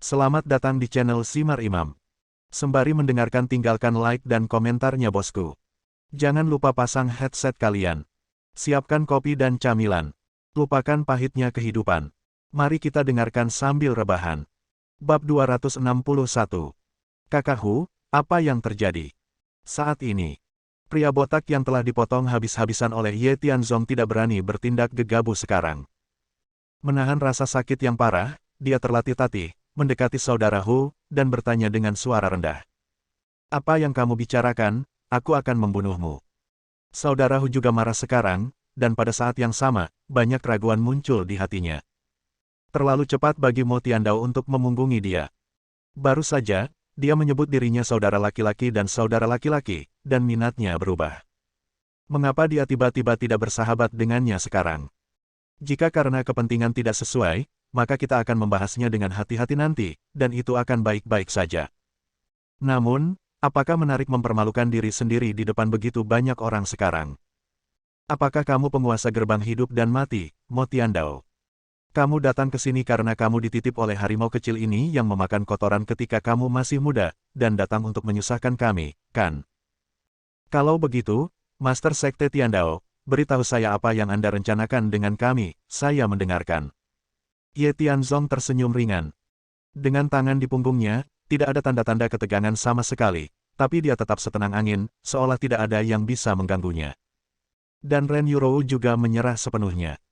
Selamat datang di channel Simar Imam. Sembari mendengarkan tinggalkan like dan komentarnya bosku. Jangan lupa pasang headset kalian. Siapkan kopi dan camilan. Lupakan pahitnya kehidupan. Mari kita dengarkan sambil rebahan. Bab 261. Kakakku, apa yang terjadi? Saat ini, pria botak yang telah dipotong habis-habisan oleh Ye Tianzong tidak berani bertindak gegabah sekarang. Menahan rasa sakit yang parah, dia tertatih-tatih, mendekati saudara Hu, dan bertanya dengan suara rendah. Apa yang kamu bicarakan, aku akan membunuhmu. Saudara Hu juga marah sekarang, dan pada saat yang sama, banyak keraguan muncul di hatinya. Terlalu cepat bagi Mo Tiandao untuk memunggungi dia. Baru saja, dia menyebut dirinya saudara laki-laki dan saudara laki-laki, dan minatnya berubah. Mengapa dia tiba-tiba tidak bersahabat dengannya sekarang? Jika karena kepentingan tidak sesuai, maka kita akan membahasnya dengan hati-hati nanti, dan itu akan baik-baik saja. Namun, apakah menarik mempermalukan diri sendiri di depan begitu banyak orang sekarang? Apakah kamu penguasa gerbang hidup dan mati, Mo Tiandao? Kamu datang ke sini karena kamu dititip oleh harimau kecil ini yang memakan kotoran ketika kamu masih muda, dan datang untuk menyusahkan kami, kan? Kalau begitu, Master Sekte Tiandao, beritahu saya apa yang Anda rencanakan dengan kami, saya mendengarkan. Ye Tianzong tersenyum ringan. Dengan tangan di punggungnya, tidak ada tanda-tanda ketegangan sama sekali, tapi dia tetap setenang angin, seolah tidak ada yang bisa mengganggunya. Dan Ren Yurou juga menyerah sepenuhnya.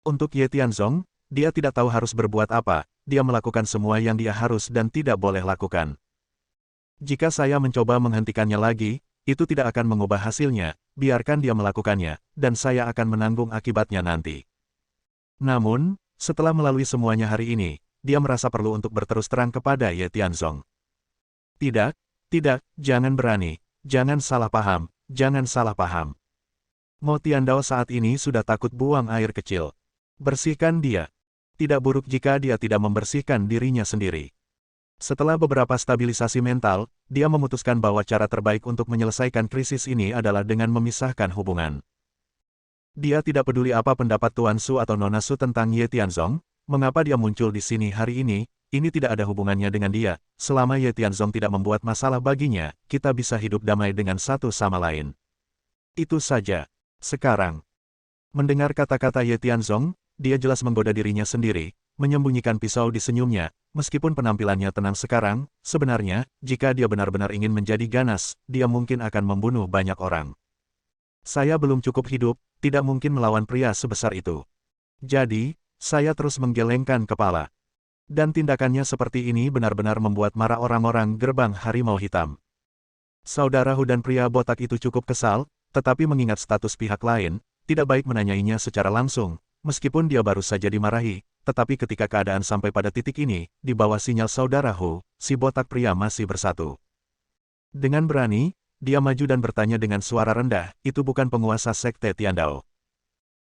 Untuk Ye Tianzong, dia tidak tahu harus berbuat apa, dia melakukan semua yang dia harus dan tidak boleh lakukan. Jika saya mencoba menghentikannya lagi, itu tidak akan mengubah hasilnya, biarkan dia melakukannya, dan saya akan menanggung akibatnya nanti. Namun, setelah melalui semuanya hari ini, dia merasa perlu untuk berterus terang kepada Ye Tianzong. Tidak, jangan berani, jangan salah paham, jangan salah paham. Mo Tiandao saat ini sudah takut buang air kecil. Bersihkan dia. Tidak buruk jika dia tidak membersihkan dirinya sendiri. Setelah beberapa stabilisasi mental, dia memutuskan bahwa cara terbaik untuk menyelesaikan krisis ini adalah dengan memisahkan hubungan. Dia tidak peduli apa pendapat Tuan Su atau Nona Su tentang Ye Tianzong, mengapa dia muncul di sini hari ini tidak ada hubungannya dengan dia, selama Ye Tianzong tidak membuat masalah baginya, kita bisa hidup damai dengan satu sama lain. Itu saja. Sekarang, mendengar kata-kata Ye Tianzong, dia jelas menggoda dirinya sendiri, menyembunyikan pisau di senyumnya, meskipun penampilannya tenang sekarang, sebenarnya, jika dia benar-benar ingin menjadi ganas, dia mungkin akan membunuh banyak orang. Saya belum cukup hidup, tidak mungkin melawan pria sebesar itu. Jadi, saya terus menggelengkan kepala. Dan tindakannya seperti ini benar-benar membuat marah orang-orang gerbang harimau hitam. Saudara Hu dan pria botak itu cukup kesal, tetapi mengingat status pihak lain, tidak baik menanyainya secara langsung, meskipun dia baru saja dimarahi, tetapi ketika keadaan sampai pada titik ini, di bawah sinyal saudara Hu, si botak pria masih bersatu. Dengan berani, dia maju dan bertanya dengan suara rendah, itu bukan penguasa Sekte Tiandao.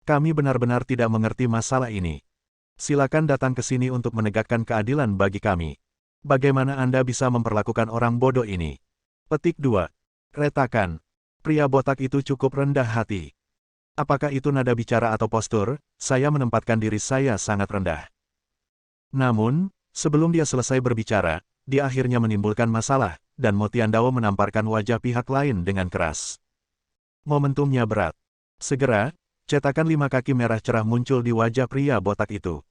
Kami benar-benar tidak mengerti masalah ini. Silakan datang ke sini untuk menegakkan keadilan bagi kami. Bagaimana Anda bisa memperlakukan orang bodoh ini? Petik 2. Retakan. Pria botak itu cukup rendah hati. Apakah itu nada bicara atau postur, saya menempatkan diri saya sangat rendah. Namun, sebelum dia selesai berbicara, dia akhirnya menimbulkan masalah, dan Mo Tiandao menamparkan wajah pihak lain dengan keras. Momentumnya berat. Segera, cetakan 5 kaki merah cerah muncul di wajah pria botak itu.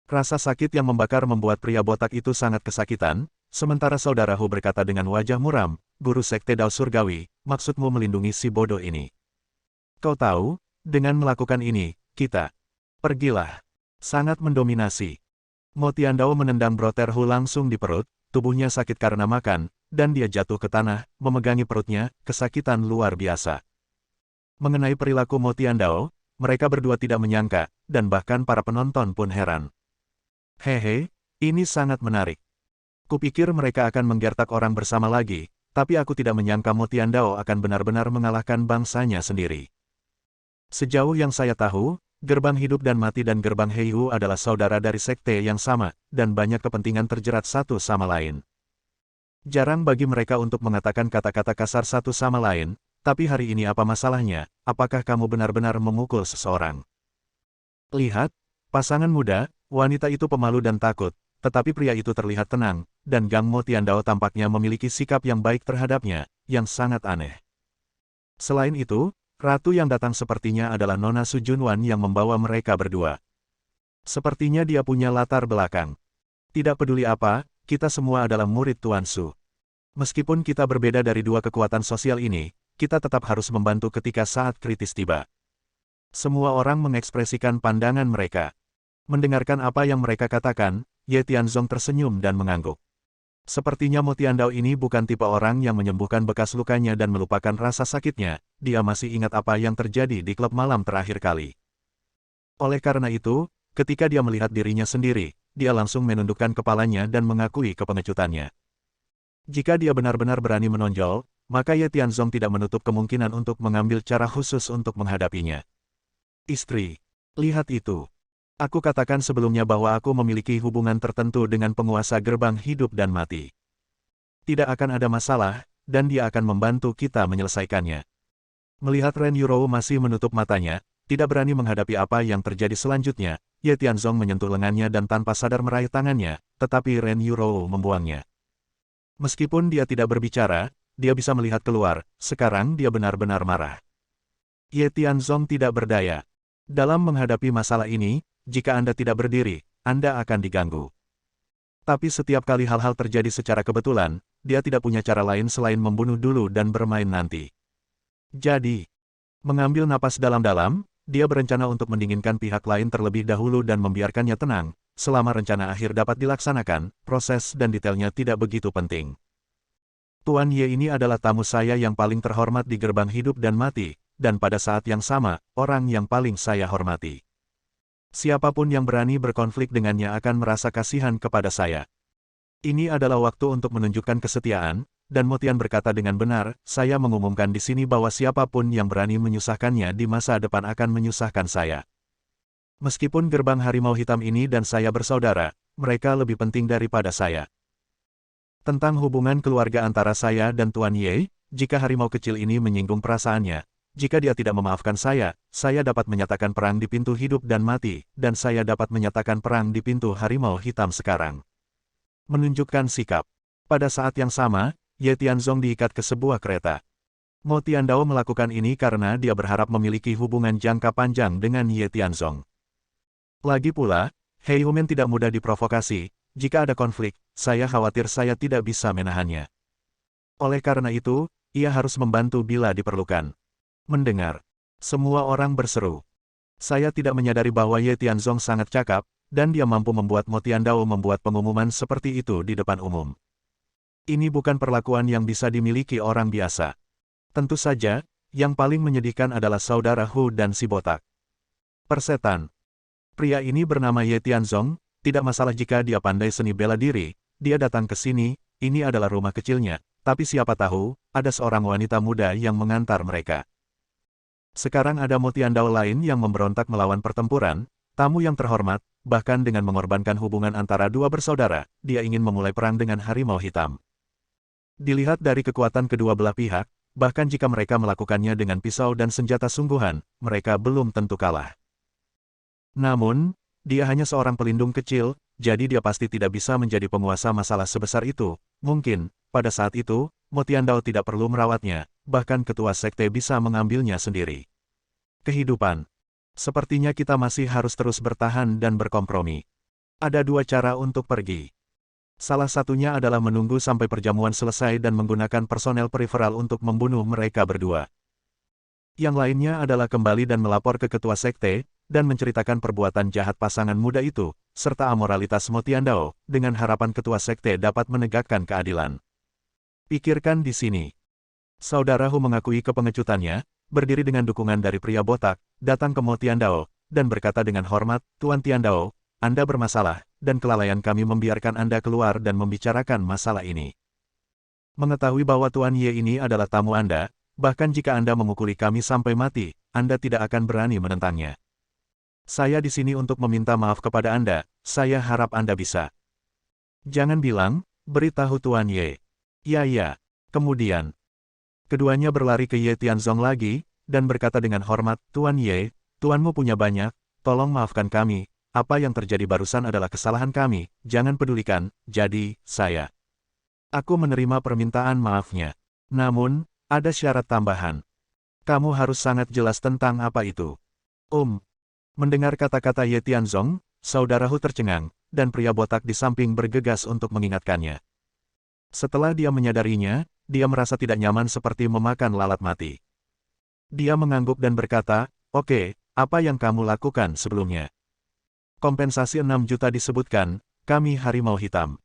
Rasa sakit yang membakar membuat pria botak itu sangat kesakitan, sementara saudara Hu berkata dengan wajah muram, Guru Sekte Dao Surgawi, maksudmu melindungi si bodoh ini. Kau tahu, dengan melakukan ini, kita. Pergilah. Sangat mendominasi. Mo Tiandao menendang Brother Hu langsung di perut, tubuhnya sakit karena makan, dan dia jatuh ke tanah, memegangi perutnya, kesakitan luar biasa. Mengenai perilaku Mo Tiandao, mereka berdua tidak menyangka, dan bahkan para penonton pun heran. Hehe, ini sangat menarik. Kupikir mereka akan menggertak orang bersama lagi, tapi aku tidak menyangka Mo Tiandao akan benar-benar mengalahkan bangsanya sendiri. Sejauh yang saya tahu, gerbang hidup dan mati dan gerbang Heihu adalah saudara dari sekte yang sama, dan banyak kepentingan terjerat satu sama lain. Jarang bagi mereka untuk mengatakan kata-kata kasar satu sama lain, tapi hari ini apa masalahnya, apakah kamu benar-benar memukul seseorang? Lihat, pasangan muda, wanita itu pemalu dan takut, tetapi pria itu terlihat tenang, dan Gang Mo Tiandao tampaknya memiliki sikap yang baik terhadapnya, yang sangat aneh. Selain itu, ratu yang datang sepertinya adalah Nona Su Junwan yang membawa mereka berdua. Sepertinya dia punya latar belakang. Tidak peduli apa, kita semua adalah murid Tuan Su. Meskipun kita berbeda dari dua kekuatan sosial ini, kita tetap harus membantu ketika saat kritis tiba. Semua orang mengekspresikan pandangan mereka. Mendengarkan apa yang mereka katakan, Ye Tianzong tersenyum dan mengangguk. Sepertinya Mo Tiandao ini bukan tipe orang yang menyembuhkan bekas lukanya dan melupakan rasa sakitnya, dia masih ingat apa yang terjadi di klub malam terakhir kali. Oleh karena itu, ketika dia melihat dirinya sendiri, dia langsung menundukkan kepalanya dan mengakui kepengecutannya. Jika dia benar-benar berani menonjol, maka Ye Tianzong tidak menutup kemungkinan untuk mengambil cara khusus untuk menghadapinya. Istri, lihat itu. Aku katakan sebelumnya bahwa aku memiliki hubungan tertentu dengan penguasa gerbang hidup dan mati. Tidak akan ada masalah, dan dia akan membantu kita menyelesaikannya. Melihat Ren Yurou masih menutup matanya, tidak berani menghadapi apa yang terjadi selanjutnya, Ye Tianzong menyentuh lengannya dan tanpa sadar meraih tangannya, tetapi Ren Yurou membuangnya. Meskipun dia tidak berbicara, dia bisa melihat keluar, sekarang dia benar-benar marah. Ye Tianzong tidak berdaya. Dalam menghadapi masalah ini, jika Anda tidak berdiri, Anda akan diganggu. Tapi setiap kali hal-hal terjadi secara kebetulan, dia tidak punya cara lain selain membunuh dulu dan bermain nanti. Jadi, mengambil napas dalam-dalam, dia berencana untuk mendinginkan pihak lain terlebih dahulu dan membiarkannya tenang. Selama rencana akhir dapat dilaksanakan, proses dan detailnya tidak begitu penting. Tuan Ye ini adalah tamu saya yang paling terhormat di gerbang hidup dan mati, dan pada saat yang sama, orang yang paling saya hormati. Siapapun yang berani berkonflik dengannya akan merasa kasihan kepada saya. Ini adalah waktu untuk menunjukkan kesetiaan, dan Mo Tian berkata dengan benar, saya mengumumkan di sini bahwa siapapun yang berani menyusahkannya di masa depan akan menyusahkan saya. Meskipun gerbang harimau hitam ini dan saya bersaudara, mereka lebih penting daripada saya. Tentang hubungan keluarga antara saya dan Tuan Ye, jika harimau kecil ini menyinggung perasaannya, jika dia tidak memaafkan saya dapat menyatakan perang di pintu hidup dan mati, dan saya dapat menyatakan perang di pintu harimau hitam sekarang. Menunjukkan sikap. Pada saat yang sama, Ye Tianzong diikat ke sebuah kereta. Mo Tiandao melakukan ini karena dia berharap memiliki hubungan jangka panjang dengan Ye Tianzong. Lagi pula, Hei Humen tidak mudah diprovokasi, jika ada konflik, saya khawatir saya tidak bisa menahannya. Oleh karena itu, ia harus membantu bila diperlukan. Mendengar. Semua orang berseru. Saya tidak menyadari bahwa Ye Tianzong sangat cakap, dan dia mampu membuat Mo Tiandao membuat pengumuman seperti itu di depan umum. Ini bukan perlakuan yang bisa dimiliki orang biasa. Tentu saja, yang paling menyedihkan adalah saudara Hu dan si botak. Persetan. Pria ini bernama Ye Tianzong, tidak masalah jika dia pandai seni bela diri, dia datang ke sini, ini adalah rumah kecilnya, tapi siapa tahu, ada seorang wanita muda yang mengantar mereka. Sekarang ada Mo Tiandao lain yang memberontak melawan pertempuran, tamu yang terhormat, bahkan dengan mengorbankan hubungan antara dua bersaudara, dia ingin memulai perang dengan harimau hitam. Dilihat dari kekuatan kedua belah pihak, bahkan jika mereka melakukannya dengan pisau dan senjata sungguhan, mereka belum tentu kalah. Namun, dia hanya seorang pelindung kecil, jadi dia pasti tidak bisa menjadi penguasa masalah sebesar itu. Mungkin, pada saat itu, Mo Tiandao tidak perlu merawatnya, bahkan ketua sekte bisa mengambilnya sendiri. Kehidupan. Sepertinya kita masih harus terus bertahan dan berkompromi. Ada dua cara untuk pergi. Salah satunya adalah menunggu sampai perjamuan selesai dan menggunakan personel periferal untuk membunuh mereka berdua. Yang lainnya adalah kembali dan melapor ke ketua sekte, dan menceritakan perbuatan jahat pasangan muda itu, serta amoralitas Mo Tiandao, dengan harapan ketua sekte dapat menegakkan keadilan. Pikirkan di sini. Saudara Hu mengakui kepengecutannya, berdiri dengan dukungan dari pria botak, datang ke Mo Tiandao, dan berkata dengan hormat, Tuan Tiandao, Anda bermasalah, dan kelalaian kami membiarkan Anda keluar dan membicarakan masalah ini. Mengetahui bahwa Tuan Ye ini adalah tamu Anda, bahkan jika Anda memukuli kami sampai mati, Anda tidak akan berani menentangnya. Saya di sini untuk meminta maaf kepada Anda, saya harap Anda bisa. Jangan bilang, beritahu Tuan Ye. Ya. Kemudian, keduanya berlari ke Ye Tianzong lagi, dan berkata dengan hormat, Tuan Ye, Tuanmu punya banyak, tolong maafkan kami, apa yang terjadi barusan adalah kesalahan kami, jangan pedulikan, jadi, Aku menerima permintaan maafnya. Namun, ada syarat tambahan. Kamu harus sangat jelas tentang apa itu. Mendengar kata-kata Ye Tianzong, saudara Hu tercengang, dan pria botak di samping bergegas untuk mengingatkannya. Setelah dia menyadarinya, dia merasa tidak nyaman seperti memakan lalat mati. Dia mengangguk dan berkata, "Oke, apa yang kamu lakukan sebelumnya?" Kompensasi 6 juta disebutkan, kami harimau hitam.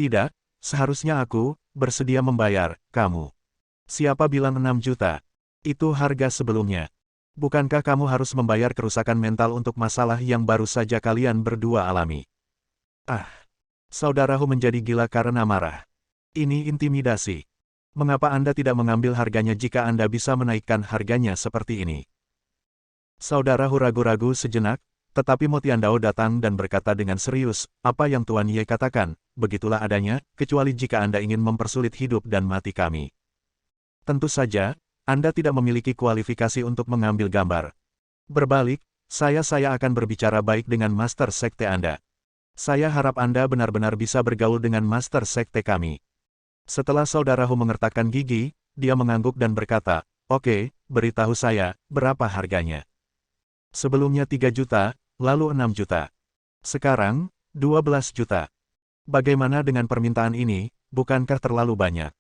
Tidak, seharusnya aku bersedia membayar kamu. Siapa bilang 6 juta? Itu harga sebelumnya. Bukankah kamu harus membayar kerusakan mental untuk masalah yang baru saja kalian berdua alami? Saudaraku menjadi gila karena marah. Ini intimidasi. Mengapa Anda tidak mengambil harganya jika Anda bisa menaikkan harganya seperti ini? Saudaraku ragu-ragu sejenak, tetapi Mo Tiandao datang dan berkata dengan serius, apa yang Tuan Ye katakan, begitulah adanya, kecuali jika Anda ingin mempersulit hidup dan mati kami. Tentu saja, Anda tidak memiliki kualifikasi untuk mengambil gambar. Berbalik, saya akan berbicara baik dengan Master Sekte Anda. Saya harap Anda benar-benar bisa bergaul dengan Master Sekte kami. Setelah saudaraku mengertakkan gigi, dia mengangguk dan berkata, oke, beritahu saya, berapa harganya? Sebelumnya 3 juta, lalu 6 juta. Sekarang, 12 juta. Bagaimana dengan permintaan ini, bukankah terlalu banyak?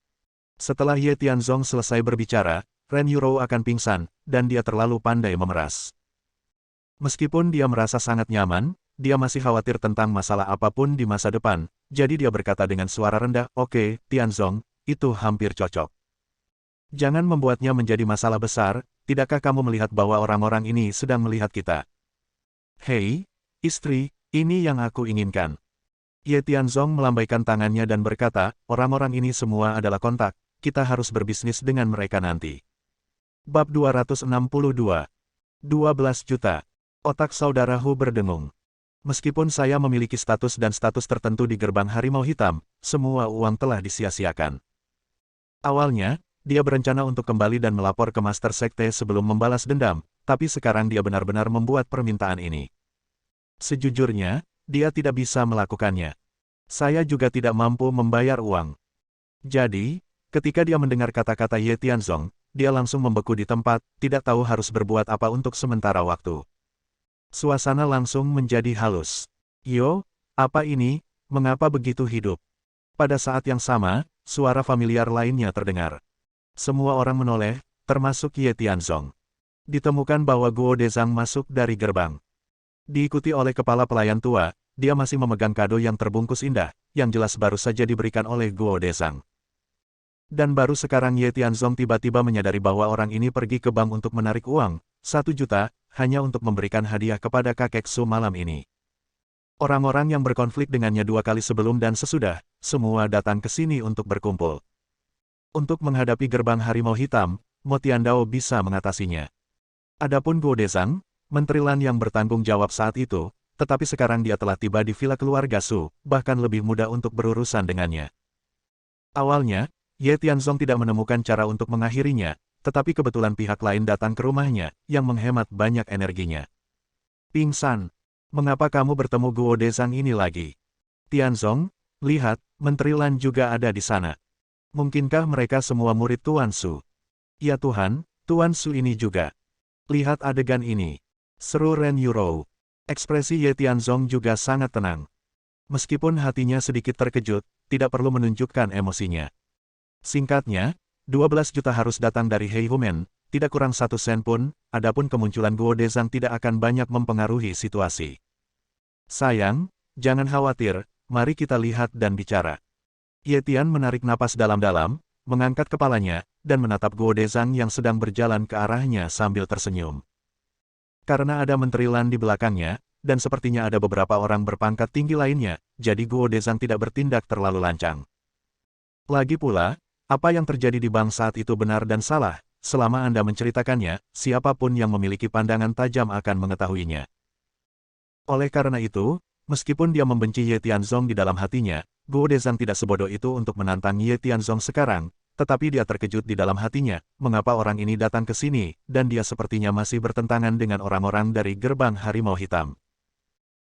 Setelah Ye Tianzong selesai berbicara, Ren Yurou akan pingsan, dan dia terlalu pandai memeras. Meskipun dia merasa sangat nyaman, dia masih khawatir tentang masalah apapun di masa depan, jadi dia berkata dengan suara rendah, oke, Tianzong, itu hampir cocok. Jangan membuatnya menjadi masalah besar, tidakkah kamu melihat bahwa orang-orang ini sedang melihat kita? Hei, istri, ini yang aku inginkan. Ye Tianzong melambaikan tangannya dan berkata, orang-orang ini semua adalah kontak, kita harus berbisnis dengan mereka nanti. Bab 262. 12 juta. Otak saudaraku berdengung. Meskipun saya memiliki status dan status tertentu di gerbang harimau hitam, semua uang telah disia-siakan. Awalnya, dia berencana untuk kembali dan melapor ke Master Sekte sebelum membalas dendam, tapi sekarang dia benar-benar membuat permintaan ini. Sejujurnya, dia tidak bisa melakukannya. Saya juga tidak mampu membayar uang. Jadi, ketika dia mendengar kata-kata Ye Tianzong, dia langsung membeku di tempat, tidak tahu harus berbuat apa untuk sementara waktu. Suasana langsung menjadi halus. Yo, apa ini, mengapa begitu hidup? Pada saat yang sama, suara familiar lainnya terdengar. Semua orang menoleh, termasuk Ye Tianzong. Ditemukan bahwa Guo Dezang masuk dari gerbang. Diikuti oleh kepala pelayan tua, dia masih memegang kado yang terbungkus indah, yang jelas baru saja diberikan oleh Guo Dezang. Dan baru sekarang Ye Tianzong tiba-tiba menyadari bahwa orang ini pergi ke bank untuk menarik uang, 1 juta, hanya untuk memberikan hadiah kepada kakek Su malam ini. Orang-orang yang berkonflik dengannya 2 kali sebelum dan sesudah, semua datang ke sini untuk berkumpul. Untuk menghadapi gerbang harimau hitam, Mo Tiandao bisa mengatasinya. Adapun Guo Dezang, Menteri Lan yang bertanggung jawab saat itu, tetapi sekarang dia telah tiba di villa keluarga Su, bahkan lebih mudah untuk berurusan dengannya. Awalnya, Ye Tianzong tidak menemukan cara untuk mengakhirinya, tetapi kebetulan pihak lain datang ke rumahnya, yang menghemat banyak energinya. Pingsan. Mengapa kamu bertemu Guo Dezang ini lagi? Tianzong, lihat, Menteri Lan juga ada di sana. Mungkinkah mereka semua murid Tuan Su? Ya Tuhan, Tuan Su ini juga. Lihat adegan ini. Seru Ren Yurou. Ekspresi Ye Tianzong juga sangat tenang. Meskipun hatinya sedikit terkejut, tidak perlu menunjukkan emosinya. Singkatnya, 12 juta harus datang dari Hei Humen, tidak kurang 1 sen pun, adapun kemunculan Guo Dezang tidak akan banyak mempengaruhi situasi. Sayang, jangan khawatir, mari kita lihat dan bicara. Ye Tian menarik napas dalam-dalam, mengangkat kepalanya, dan menatap Guo Dezang yang sedang berjalan ke arahnya sambil tersenyum. Karena ada Menteri Lan di belakangnya, dan sepertinya ada beberapa orang berpangkat tinggi lainnya, jadi Guo Dezang tidak bertindak terlalu lancang. Lagi pula, apa yang terjadi di bank saat itu benar dan salah, selama Anda menceritakannya, siapapun yang memiliki pandangan tajam akan mengetahuinya. Oleh karena itu, meskipun dia membenci Ye Tianzong di dalam hatinya, Guo Dezang tidak sebodoh itu untuk menantang Ye Tianzong sekarang, tetapi dia terkejut di dalam hatinya, mengapa orang ini datang ke sini, dan dia sepertinya masih bertentangan dengan orang-orang dari gerbang harimau hitam.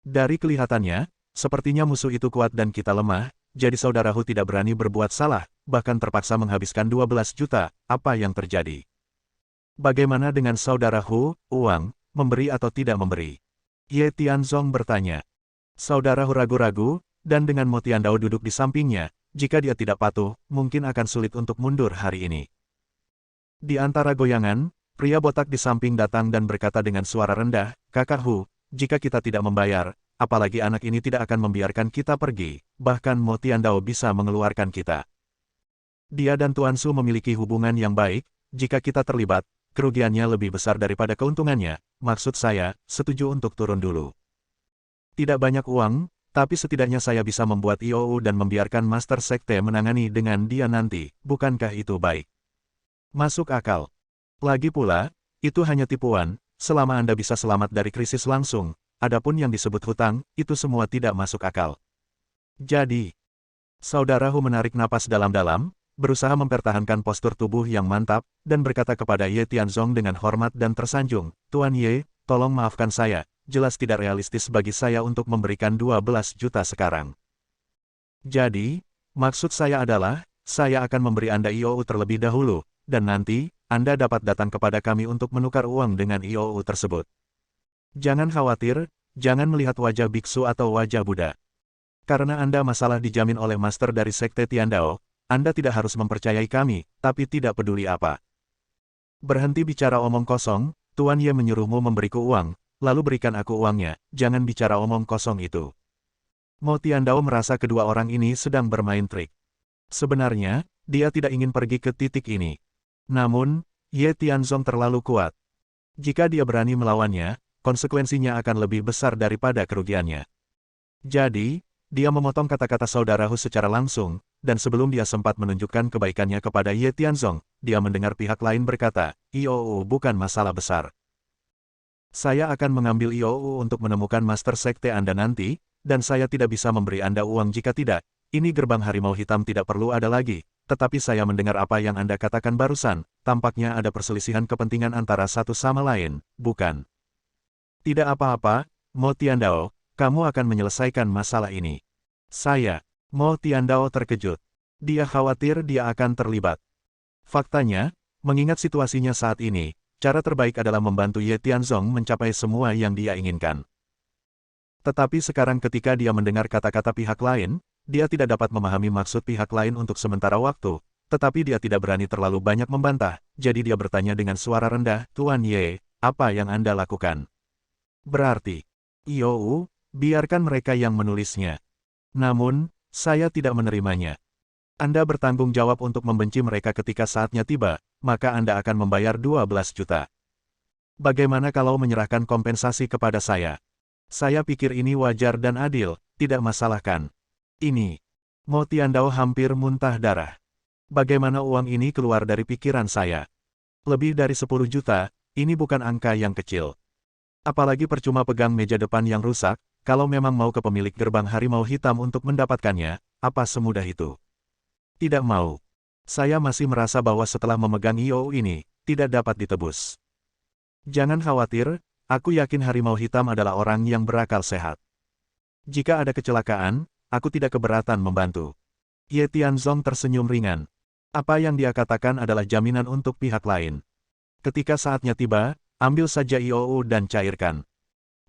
Dari kelihatannya, sepertinya musuh itu kuat dan kita lemah, jadi saudara Hu tidak berani berbuat salah, bahkan terpaksa menghabiskan 12 juta, apa yang terjadi? Bagaimana dengan saudara Hu, uang, memberi atau tidak memberi? Ye Tianzong bertanya. Saudara Hu ragu-ragu, dan dengan Mo Tiandao duduk di sampingnya, jika dia tidak patuh, mungkin akan sulit untuk mundur hari ini. Di antara goyangan, pria botak di samping datang dan berkata dengan suara rendah, Kakak Hu, jika kita tidak membayar, apalagi anak ini tidak akan membiarkan kita pergi, bahkan Mo Tiandao bisa mengeluarkan kita. Dia dan Tuan Su memiliki hubungan yang baik, jika kita terlibat, kerugiannya lebih besar daripada keuntungannya, maksud saya, setuju untuk turun dulu. Tidak banyak uang, tapi setidaknya saya bisa membuat IOU dan membiarkan Master Sekte menangani dengan dia nanti, bukankah itu baik? Masuk akal. Lagi pula, itu hanya tipuan, selama Anda bisa selamat dari krisis langsung, adapun yang disebut hutang, itu semua tidak masuk akal. Jadi, saudara Hu menarik napas dalam-dalam, berusaha mempertahankan postur tubuh yang mantap, dan berkata kepada Ye Tianzong dengan hormat dan tersanjung, Tuan Ye, tolong maafkan saya, jelas tidak realistis bagi saya untuk memberikan 12 juta sekarang. Jadi, maksud saya adalah, saya akan memberi Anda IOU terlebih dahulu, dan nanti, Anda dapat datang kepada kami untuk menukar uang dengan IOU tersebut. Jangan khawatir, jangan melihat wajah biksu atau wajah Buddha. Karena Anda masalah dijamin oleh master dari Sekte Tiandao, Anda tidak harus mempercayai kami, tapi tidak peduli apa. Berhenti bicara omong kosong, Tuan Ye menyuruhmu memberiku uang, lalu berikan aku uangnya, jangan bicara omong kosong itu. Mo Tiandao merasa kedua orang ini sedang bermain trik. Sebenarnya, dia tidak ingin pergi ke titik ini. Namun, Ye Tianzong terlalu kuat. Jika dia berani melawannya, konsekuensinya akan lebih besar daripada kerugiannya. Jadi, dia memotong kata-kata saudara Hu secara langsung, dan sebelum dia sempat menunjukkan kebaikannya kepada Ye Tianzong, dia mendengar pihak lain berkata, IOU bukan masalah besar. Saya akan mengambil IOU untuk menemukan Master Sekte Anda nanti, dan saya tidak bisa memberi Anda uang jika tidak. Ini gerbang harimau hitam tidak perlu ada lagi. Tetapi saya mendengar apa yang Anda katakan barusan, tampaknya ada perselisihan kepentingan antara satu sama lain, bukan? Tidak apa-apa, Mo Tiandao, kamu akan menyelesaikan masalah ini. Mo Tiandao terkejut. Dia khawatir dia akan terlibat. Faktanya, mengingat situasinya saat ini, cara terbaik adalah membantu Ye Tianzong mencapai semua yang dia inginkan. Tetapi sekarang ketika dia mendengar kata-kata pihak lain, dia tidak dapat memahami maksud pihak lain untuk sementara waktu, tetapi dia tidak berani terlalu banyak membantah, jadi dia bertanya dengan suara rendah, Tuan Ye, apa yang Anda lakukan? Berarti, IOU, biarkan mereka yang menulisnya. Namun, saya tidak menerimanya. Anda bertanggung jawab untuk membenci mereka ketika saatnya tiba, maka Anda akan membayar 12 juta. Bagaimana kalau menyerahkan kompensasi kepada saya? Saya pikir ini wajar dan adil, tidak masalah kan? Ini. Mo Tiandao hampir muntah darah. Bagaimana uang ini keluar dari pikiran saya? Lebih dari 10 juta, ini bukan angka yang kecil. Apalagi percuma pegang meja depan yang rusak, kalau memang mau ke pemilik gerbang harimau hitam untuk mendapatkannya, apa semudah itu? Tidak mau. Saya masih merasa bahwa setelah memegang IOU ini, tidak dapat ditebus. Jangan khawatir, aku yakin harimau hitam adalah orang yang berakal sehat. Jika ada kecelakaan, aku tidak keberatan membantu. Ye Tianzong tersenyum ringan. Apa yang dia katakan adalah jaminan untuk pihak lain. Ketika saatnya tiba, ambil saja IOU dan cairkan.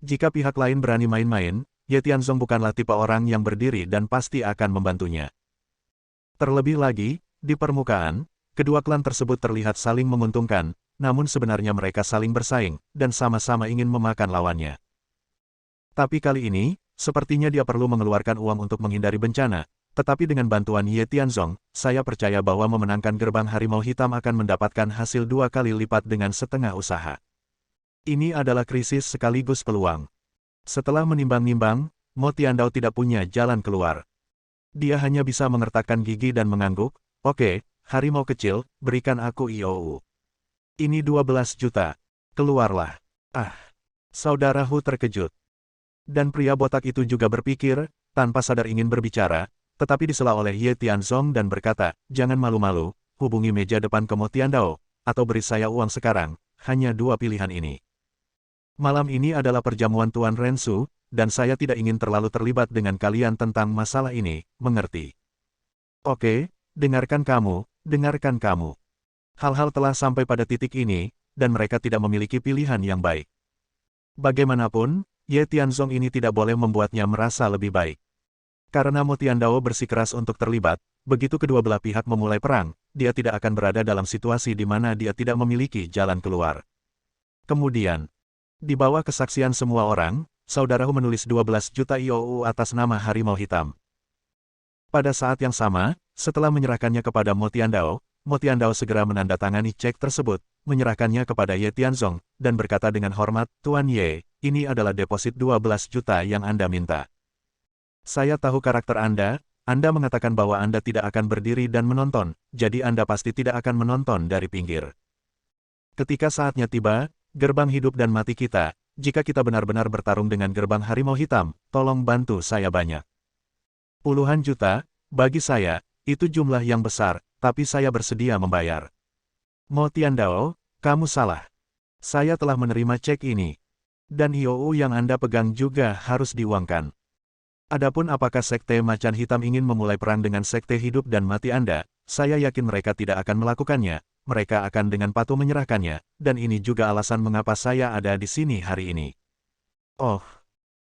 Jika pihak lain berani main-main, Ye Tianzong bukanlah tipe orang yang berdiri dan pasti akan membantunya. Terlebih lagi, di permukaan, kedua klan tersebut terlihat saling menguntungkan, namun sebenarnya mereka saling bersaing, dan sama-sama ingin memakan lawannya. Tapi kali ini, sepertinya dia perlu mengeluarkan uang untuk menghindari bencana, tetapi dengan bantuan Ye Tianzong, saya percaya bahwa memenangkan gerbang harimau hitam akan mendapatkan hasil 2 kali lipat dengan setengah usaha. Ini adalah krisis sekaligus peluang. Setelah menimbang-nimbang, Mo Tiandao tidak punya jalan keluar. Dia hanya bisa mengertakkan gigi dan mengangguk, oke, harimau kecil, berikan aku IOU. Ini 12 juta. Keluarlah. Ah. Saudara Hu terkejut. Dan pria botak itu juga berpikir, tanpa sadar ingin berbicara, tetapi disela oleh Ye Tianzong dan berkata, jangan malu-malu, hubungi meja depan ke Mo Tiandao, atau beri saya uang sekarang, hanya 2 pilihan ini. Malam ini adalah perjamuan Tuan Rensu, dan saya tidak ingin terlalu terlibat dengan kalian tentang masalah ini, mengerti? Oke, dengarkan kamu, dengarkan kamu. Hal-hal telah sampai pada titik ini, dan mereka tidak memiliki pilihan yang baik. Bagaimanapun, Ye Tianzong ini tidak boleh membuatnya merasa lebih baik. Karena Mo Tiandao bersikeras untuk terlibat, begitu kedua belah pihak memulai perang, dia tidak akan berada dalam situasi di mana dia tidak memiliki jalan keluar. Kemudian, di bawah kesaksian semua orang, saudaraku menulis 12 juta IOU atas nama Harimau Hitam. Pada saat yang sama, setelah menyerahkannya kepada Mo Tiandao segera menandatangani cek tersebut, menyerahkannya kepada Ye Tianzong, dan berkata dengan hormat, Tuan Ye, ini adalah deposit 12 juta yang Anda minta. Saya tahu karakter Anda mengatakan bahwa Anda tidak akan berdiri dan menonton, jadi Anda pasti tidak akan menonton dari pinggir. Ketika saatnya tiba, gerbang hidup dan mati kita, jika kita benar-benar bertarung dengan gerbang Harimau Hitam, tolong bantu saya banyak. Puluhan juta, bagi saya, itu jumlah yang besar, tapi saya bersedia membayar. Mo Tiandao, kamu salah. Saya telah menerima cek ini. Dan IOU yang Anda pegang juga harus diuangkan. Adapun apakah Sekte Macan Hitam ingin memulai perang dengan Sekte Hidup dan Mati Anda, saya yakin mereka tidak akan melakukannya, mereka akan dengan patuh menyerahkannya, dan ini juga alasan mengapa saya ada di sini hari ini. Oh.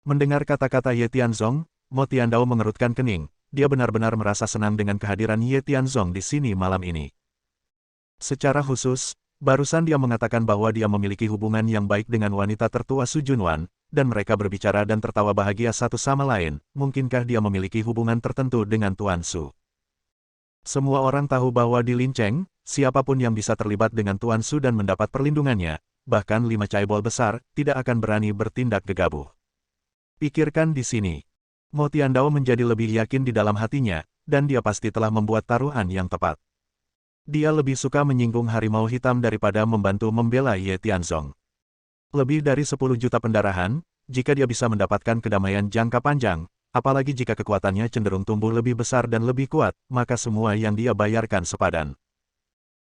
Mendengar kata-kata Ye Tianzong, Mo Tiandao mengerutkan kening, dia benar-benar merasa senang dengan kehadiran Ye Tianzong di sini malam ini. Secara khusus, barusan dia mengatakan bahwa dia memiliki hubungan yang baik dengan wanita tertua Su Junwan, dan mereka berbicara dan tertawa bahagia satu sama lain, mungkinkah dia memiliki hubungan tertentu dengan Tuan Su? Semua orang tahu bahwa di Lincheng, siapapun yang bisa terlibat dengan Tuan Su dan mendapat perlindungannya, bahkan 5 caibol besar, tidak akan berani bertindak gegabah. Pikirkan di sini. Mo Tiandao menjadi lebih yakin di dalam hatinya, dan dia pasti telah membuat taruhan yang tepat. Dia lebih suka menyinggung Harimau Hitam daripada membantu membela Ye Tianzong. Lebih dari 10 juta pendarahan, jika dia bisa mendapatkan kedamaian jangka panjang, apalagi jika kekuatannya cenderung tumbuh lebih besar dan lebih kuat, maka semua yang dia bayarkan sepadan.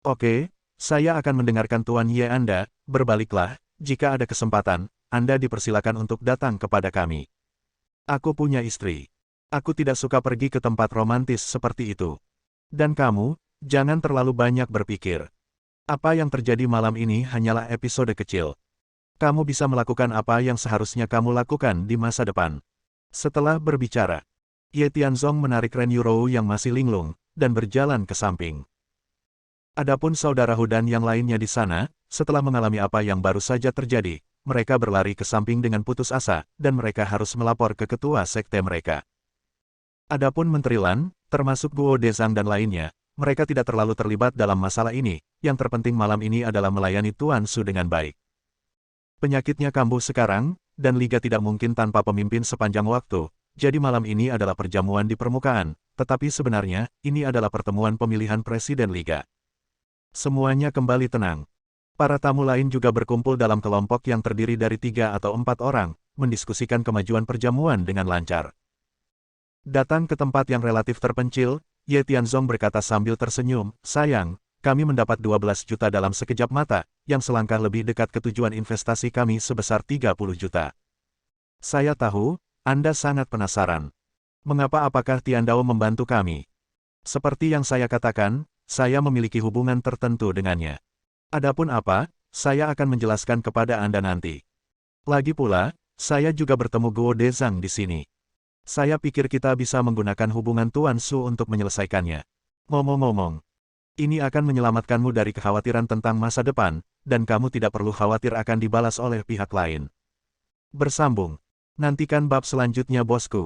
Oke, saya akan mendengarkan Tuan Ye Anda, berbaliklah, jika ada kesempatan, Anda dipersilakan untuk datang kepada kami. Aku punya istri. Aku tidak suka pergi ke tempat romantis seperti itu. Dan kamu, jangan terlalu banyak berpikir. Apa yang terjadi malam ini hanyalah episode kecil. Kamu bisa melakukan apa yang seharusnya kamu lakukan di masa depan. Setelah berbicara, Ye Tianzong menarik Ren Yurou yang masih linglung, dan berjalan ke samping. Adapun saudara Hudan yang lainnya di sana, setelah mengalami apa yang baru saja terjadi, mereka berlari ke samping dengan putus asa, dan mereka harus melapor ke ketua sekte mereka. Adapun Menteri Lan, termasuk Guo Dezang dan lainnya, mereka tidak terlalu terlibat dalam masalah ini, yang terpenting malam ini adalah melayani Tuan Su dengan baik. Penyakitnya kambuh sekarang, dan Liga tidak mungkin tanpa pemimpin sepanjang waktu, jadi malam ini adalah perjamuan di permukaan, tetapi sebenarnya, ini adalah pertemuan pemilihan Presiden Liga. Semuanya kembali tenang. Para tamu lain juga berkumpul dalam kelompok yang terdiri dari 3 atau 4 orang, mendiskusikan kemajuan perjamuan dengan lancar. Datang ke tempat yang relatif terpencil, Ye Tianzong berkata sambil tersenyum, sayang, kami mendapat 12 juta dalam sekejap mata, yang selangkah lebih dekat ke tujuan investasi kami sebesar 30 juta. Saya tahu, Anda sangat penasaran. Apakah Tiandao membantu kami? Seperti yang saya katakan, saya memiliki hubungan tertentu dengannya. Adapun apa, saya akan menjelaskan kepada Anda nanti. Lagi pula, saya juga bertemu Guo Dezang di sini. Saya pikir kita bisa menggunakan hubungan Tuan Su untuk menyelesaikannya. Ngomong-ngomong, ini akan menyelamatkanmu dari kekhawatiran tentang masa depan, dan kamu tidak perlu khawatir akan dibalas oleh pihak lain. Bersambung. Nantikan bab selanjutnya bosku.